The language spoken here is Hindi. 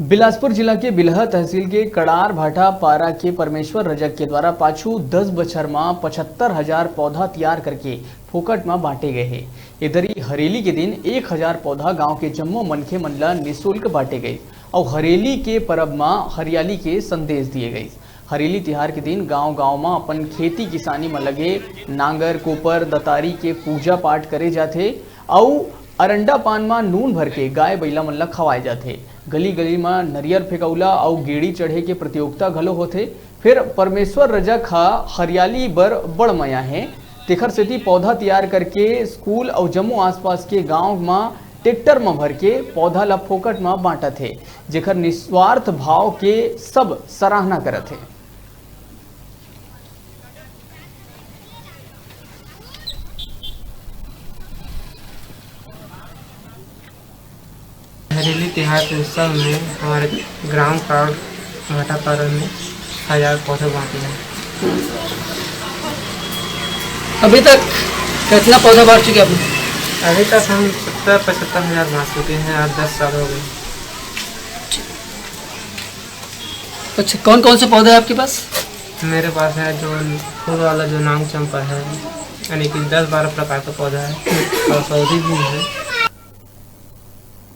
बिलासपुर जिला के बिलहा तहसील के कड़ार भाटा पारा के परमेश्वर रजक के द्वारा पाछू 10 बछर में 75,000 पौधा तैयार करके फोकट में बांटे गए हैं। इधर ही हरेली के दिन 1,000 पौधा गांव के जम्मो मनखे मन ला निःशुल्क बांटे गए और हरेली के परब में हरियाली के संदेश दिए गए। हरेली तिहार के दिन गांव-गांव में अपन खेती किसानी में लगे नांगर कोपर दतारी के पूजा पाठ करे जाते और अरंडा पान में नून भर के गाय बैला मन ला खवाए जाते। गली गली में नरियर फेकौला और गेड़ी चढ़े के प्रतियोगिता घलो होते। फिर परमेश्वर रजक हरियाली बर बड़ मया है, तेखर सेती पौधा तैयार करके स्कूल और जम्मू आसपास के गांव में ट्रैक्टर में भर के पौधा ला फोकट में बांटा थे, जेकर निस्वार्थ भाव के सब सराहना करत है। हरेली तिहार के उत्सव में हमारे ग्राम कार्ड भाटा पारा में 1,000 पौधे बांटे हैं। अभी तक कितना पौधा बांट चुके आपने? अभी तक हम 70-75 हज़ार बांट चुके हैं। आज 10 साल हो गए। अच्छा, कौन कौन से पौधे हैं आपके पास? मेरे पास है जो फूल वाला जो नांग चंपा है, यानी कि 10-12 प्रकार का पौधा है और पौधे भी है।